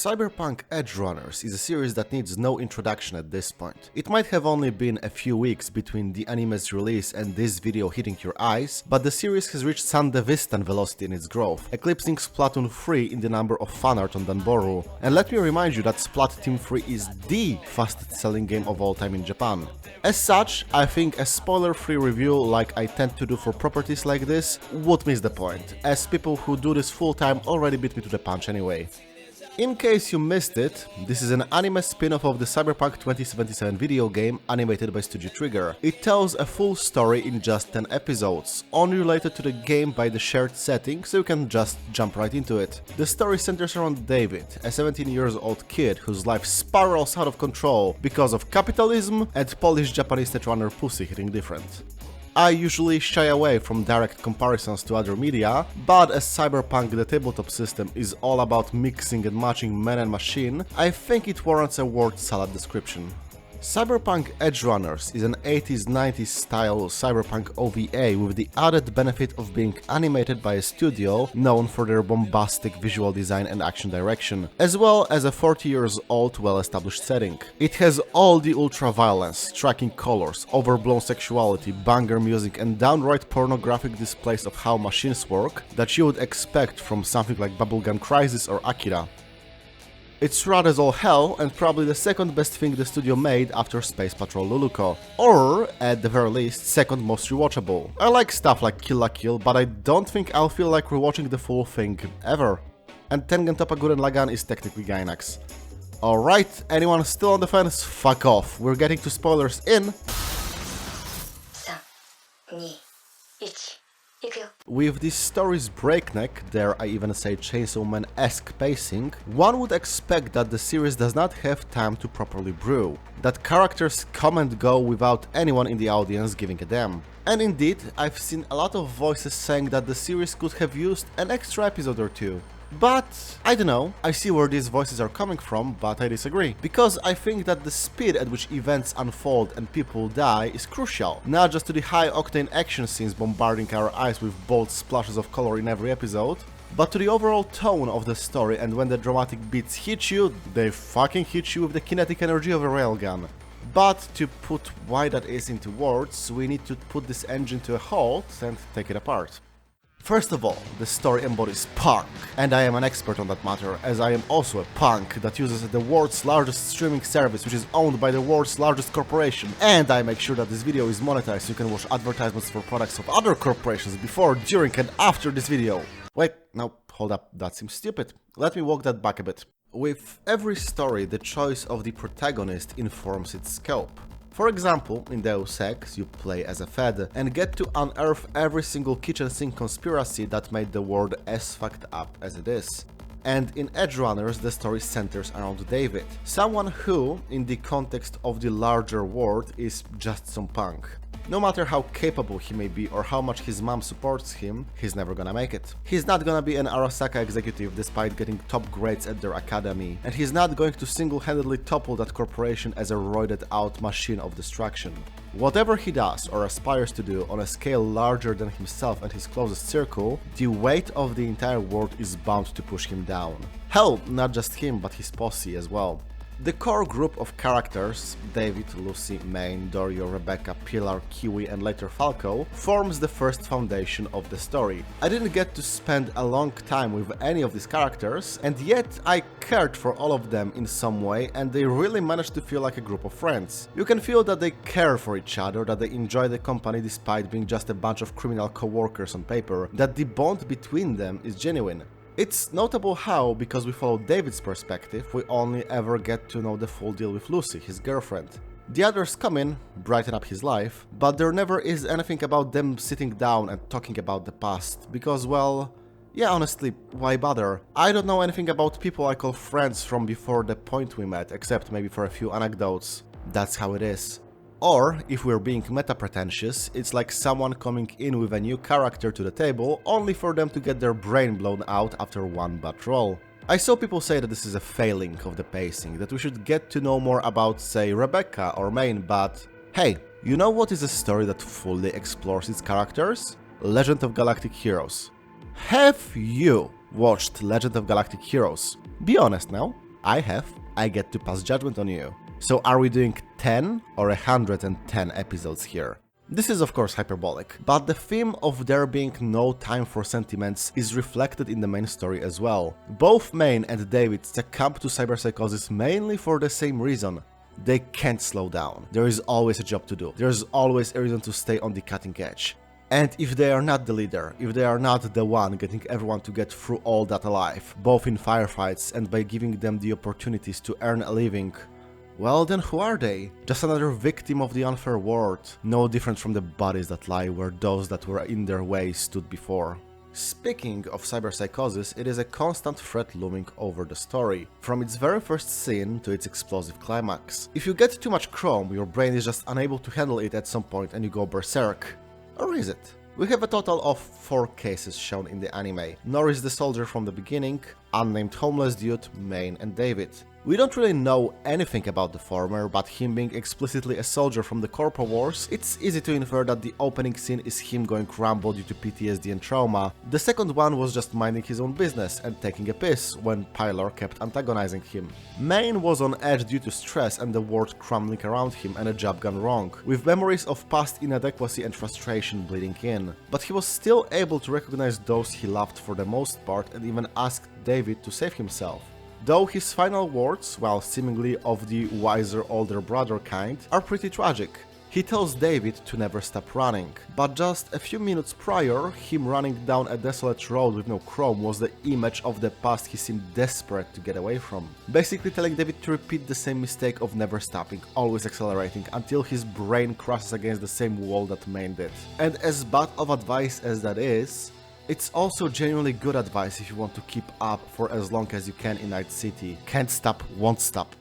Cyberpunk Edgerunners is a series that needs no introduction at this point. It might have only been a few weeks between the anime's release and this video hitting your eyes, but the series has reached Sandevistan velocity in its growth, eclipsing Splatoon 3 in the number of fanart on Danboru. And let me remind you that Splat Team 3 is the fastest selling game of all time in Japan. As such, I think a spoiler-free review like I tend to do for properties like this would miss the point, as people who do this full-time already beat me to the punch anyway. In case you missed it, this is an anime spin-off of the Cyberpunk 2077 video game animated by Studio Trigger. It tells a full story in just 10 episodes, only related to the game by the shared setting, so you can just jump right into it. The story centers around Dawid, a 17-year-old kid whose life spirals out of control because of capitalism and Polish-Japanese netrunner pussy hitting different. I usually shy away from direct comparisons to other media, but as Cyberpunk the tabletop system is all about mixing and matching man and machine, I think it warrants a word salad description. Cyberpunk Edgerunners is an 80s-90s style cyberpunk OVA with the added benefit of being animated by a studio known for their bombastic visual design and action direction, as well as a 40-year-old well-established setting. It has all the ultra-violence, striking colors, overblown sexuality, banger music and downright pornographic displays of how machines work that you would expect from something like Bubblegum Crisis or Akira. It's rad as all hell, and probably the second best thing the studio made after Space Patrol Luluco, or, at the very least, second most rewatchable. I like stuff like Kill la Kill, but I don't think I'll feel like rewatching the full thing, ever. And Tengen Toppa Gurren Lagann is technically Gainax. Alright, anyone still on the fence? Fuck off, we're getting to spoilers in... 3, 2, 1... With this story's breakneck, dare I even say Chainsaw Man-esque pacing, one would expect that the series does not have time to properly brew, that characters come and go without anyone in the audience giving a damn. And indeed, I've seen a lot of voices saying that the series could have used an extra episode or two. But, I don't know, I see where these voices are coming from, but I disagree. Because I think that the speed at which events unfold and people die is crucial, not just to the high-octane action scenes bombarding our eyes with bold splashes of color in every episode, but to the overall tone of the story, and when the dramatic beats hit you, they fucking hit you with the kinetic energy of a railgun. But to put why that is into words, we need to put this engine to a halt and take it apart. First of all, the story embodies punk, and I am an expert on that matter, as I am also a punk that uses the world's largest streaming service, which is owned by the world's largest corporation, and I make sure that this video is monetized so you can watch advertisements for products of other corporations before, during and after this video. Wait, no, hold up, that seems stupid. Let me walk that back a bit. With every story, the choice of the protagonist informs its scope. For example, in Deus Ex, you play as a Fed and get to unearth every single kitchen sink conspiracy that made the world as fucked up as it is. And in Edgerunners, the story centers around Dawid, someone who, in the context of the larger world, is just some punk. No matter how capable he may be or how much his mom supports him, he's never gonna make it. He's not gonna be an Arasaka executive despite getting top grades at their academy, and he's not going to single-handedly topple that corporation as a roided-out machine of destruction. Whatever he does or aspires to do on a scale larger than himself and his closest circle, the weight of the entire world is bound to push him down. Hell, not just him, but his posse as well. The core group of characters, Dawid, Lucy, Maine, Dorio, Rebecca, Pilar, Kiwi and later Falco, forms the first foundation of the story. I didn't get to spend a long time with any of these characters, and yet I cared for all of them in some way, and they really managed to feel like a group of friends. You can feel that they care for each other, that they enjoy the company despite being just a bunch of criminal co-workers on paper, that the bond between them is genuine. It's notable how, because we follow Dawid's perspective, we only ever get to know the full deal with Lucy, his girlfriend. The others come in, brighten up his life, but there never is anything about them sitting down and talking about the past, because, well, yeah, honestly, why bother? I don't know anything about people I call friends from before the point we met, except maybe for a few anecdotes. That's how it is. Or, if we're being meta-pretentious, it's like someone coming in with a new character to the table, only for them to get their brain blown out after one bad roll. I saw people say that this is a failing of the pacing, that we should get to know more about, say, Rebecca or Maine, but hey, you know what is a story that fully explores its characters? Legend of Galactic Heroes. Have you watched Legend of Galactic Heroes? Be honest now. I have, I get to pass judgment on you. So are we doing 10 or 110 episodes here? This is of course hyperbolic, but the theme of there being no time for sentiments is reflected in the main story as well. Both Maine and David succumb to cyberpsychosis mainly for the same reason. They can't slow down. There is always a job to do. There's always a reason to stay on the cutting edge. And if they are not the leader, if they are not the one getting everyone to get through all that alive, both in firefights and by giving them the opportunities to earn a living, well then who are they? Just another victim of the unfair world, no different from the bodies that lie where those that were in their way stood before. Speaking of cyberpsychosis, it is a constant threat looming over the story, from its very first scene to its explosive climax. If you get too much chrome, your brain is just unable to handle it at some point and you go berserk. Or is it? We have a total of 4 cases shown in the anime. Norris the soldier from the beginning, unnamed homeless dude, Maine and David. We don't really know anything about the former, but him being explicitly a soldier from the Corpo Wars, it's easy to infer that the opening scene is him going ramble due to PTSD and trauma. The second one was just minding his own business and taking a piss when Pylar kept antagonizing him. Maine was on edge due to stress and the world crumbling around him and a job gone wrong, with memories of past inadequacy and frustration bleeding in. But he was still able to recognize those he loved for the most part and even asked David to save himself. Though his final words, while seemingly of the wiser older brother kind, are pretty tragic. He tells David to never stop running, but just a few minutes prior, him running down a desolate road with no chrome was the image of the past he seemed desperate to get away from. Basically telling David to repeat the same mistake of never stopping, always accelerating, until his brain crashes against the same wall that Maine did. And as bad of advice as that is, it's also genuinely good advice if you want to keep up for as long as you can in Night City. Can't stop, won't stop.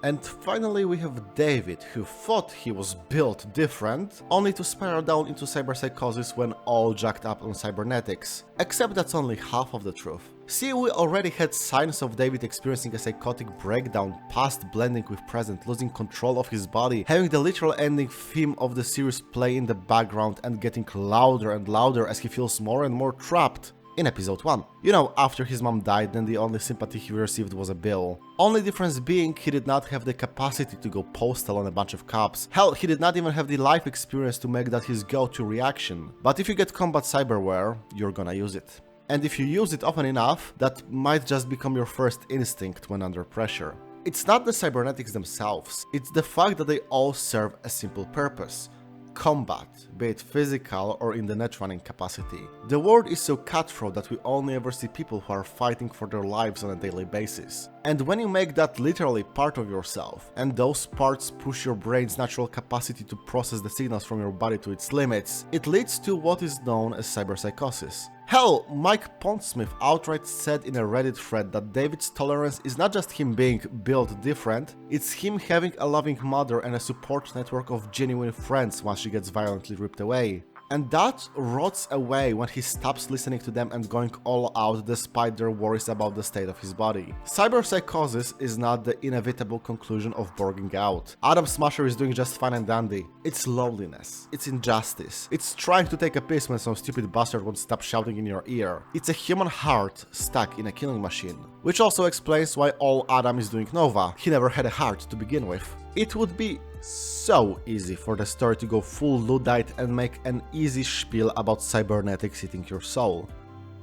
And finally we have David, who thought he was built different, only to spiral down into cyberpsychosis when all jacked up on cybernetics. Except that's only half of the truth. See, we already had signs of David experiencing a psychotic breakdown, past blending with present, losing control of his body, having the literal ending theme of the series play in the background and getting louder and louder as he feels more and more trapped. In episode 1. You know, after his mom died, then the only sympathy he received was a bill. Only difference being he did not have the capacity to go postal on a bunch of cops. Hell, he did not even have the life experience to make that his go-to reaction. But if you get combat cyberware, you're gonna use it. And if you use it often enough, that might just become your first instinct when under pressure. It's not the cybernetics themselves, it's the fact that they all serve a simple purpose. Combat, be it physical or in the net running capacity. The world is so cutthroat that we only ever see people who are fighting for their lives on a daily basis. And when you make that literally part of yourself, and those parts push your brain's natural capacity to process the signals from your body to its limits, it leads to what is known as cyberpsychosis. Hell, Mike Pondsmith outright said in a Reddit thread that David's tolerance is not just him being built different, it's him having a loving mother and a support network of genuine friends once she gets violently ripped away. And that rots away when he stops listening to them and going all out despite their worries about the state of his body. Cyberpsychosis is not the inevitable conclusion of borging out. Adam Smasher is doing just fine and dandy. It's loneliness. It's injustice. It's trying to take a piss when some stupid bastard won't stop shouting in your ear. It's a human heart stuck in a killing machine. Which also explains why all Adam is doing Nova. He never had a heart to begin with. It would be so easy for the story to go full Luddite and make an easy spiel about cybernetics eating your soul.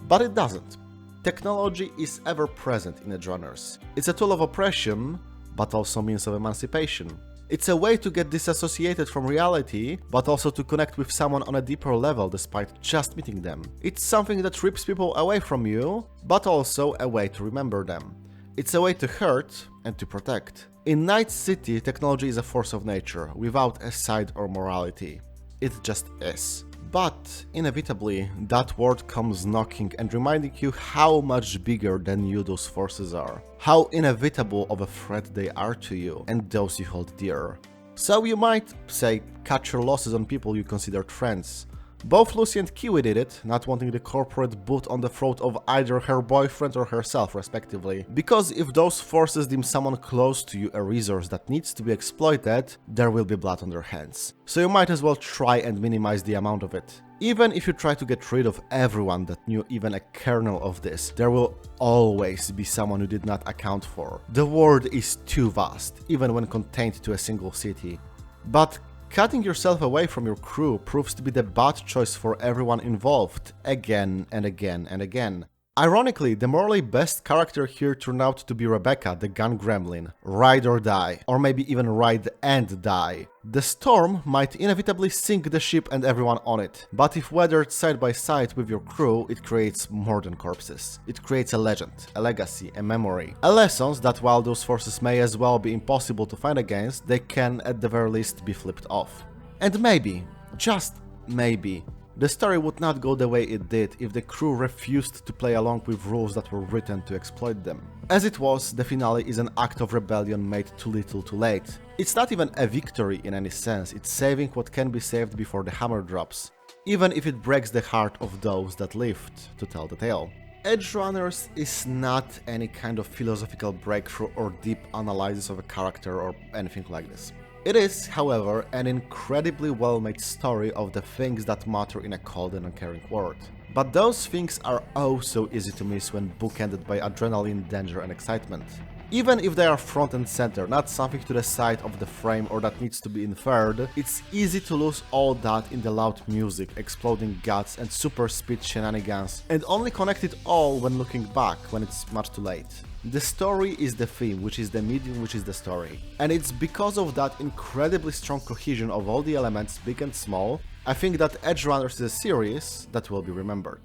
But it doesn't. Technology is ever present in Edgerunners. It's a tool of oppression, but also means of emancipation. It's a way to get disassociated from reality, but also to connect with someone on a deeper level despite just meeting them. It's something that rips people away from you, but also a way to remember them. It's a way to hurt and to protect. In Night City, technology is a force of nature, without a side or morality. It just is. But, inevitably, that word comes knocking and reminding you how much bigger than you those forces are. How inevitable of a threat they are to you and those you hold dear. So you might, say, cut your losses on people you considered friends. Both Lucy and Kiwi did it, not wanting the corporate boot on the throat of either her boyfriend or herself, respectively. Because if those forces deem someone close to you a resource that needs to be exploited, there will be blood on their hands. So you might as well try and minimize the amount of it. Even if you try to get rid of everyone that knew even a kernel of this, there will always be someone who did not account for. The world is too vast, even when contained to a single city. But cutting yourself away from your crew proves to be the bad choice for everyone involved, again and again and again. Ironically, the morally best character here turned out to be Rebecca, the gun gremlin. Ride or die, or maybe even ride and die. The storm might inevitably sink the ship and everyone on it, but if weathered side by side with your crew, it creates more than corpses. It creates a legend, a legacy, a memory. A lessons that while those forces may as well be impossible to fight against, they can at the very least be flipped off. And maybe, just maybe, the story would not go the way it did if the crew refused to play along with rules that were written to exploit them. As it was, the finale is an act of rebellion made too little too late. It's not even a victory in any sense, it's saving what can be saved before the hammer drops, even if it breaks the heart of those that lived to tell the tale. Edgerunners is not any kind of philosophical breakthrough or deep analysis of a character or anything like this. It is, however, an incredibly well-made story of the things that matter in a cold and uncaring world. But those things are oh so easy to miss when bookended by adrenaline, danger and excitement. Even if they are front and center, not something to the side of the frame or that needs to be inferred, it's easy to lose all that in the loud music, exploding guts and super speed shenanigans, and only connect it all when looking back, when it's much too late. The story is the theme, which is the medium, which is the story. And it's because of that incredibly strong cohesion of all the elements, big and small, I think that Edgerunners is a series that will be remembered.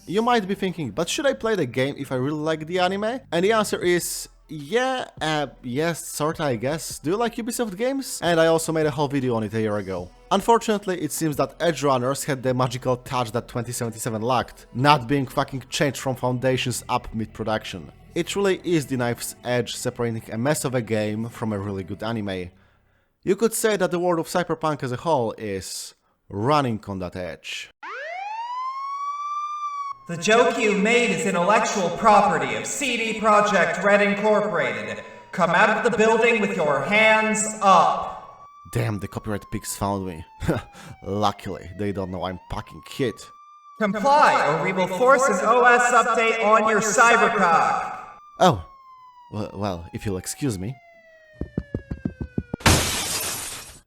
You might be thinking, but should I play the game if I really like the anime? And the answer is, yes, sorta I guess. Do you like Ubisoft games? And I also made a whole video on it a year ago. Unfortunately, it seems that Edgerunners had the magical touch that 2077 lacked, not being fucking changed from foundations up mid-production. It truly is the knife's edge separating a mess of a game from a really good anime. You could say that the world of Cyberpunk as a whole is running on that edge. The joke you made is intellectual property of CD Projekt Red Incorporated. Come out of the building with your hands up. Damn, the copyright pigs found me. Luckily, they don't know I'm fucking kid. Comply, or we will force an OS update on your cybercock. Oh, well, if you'll excuse me.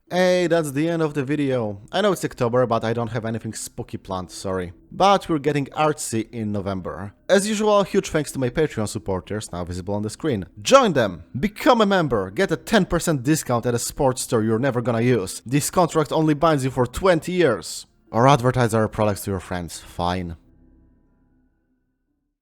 Hey, that's the end of the video. I know it's October, but I don't have anything spooky planned, sorry. But we're getting artsy in November. As usual, huge thanks to my Patreon supporters, now visible on the screen. Join them! Become a member! Get a 10% discount at a sports store you're never gonna use. This contract only binds you for 20 years. Or advertise our products to your friends, fine.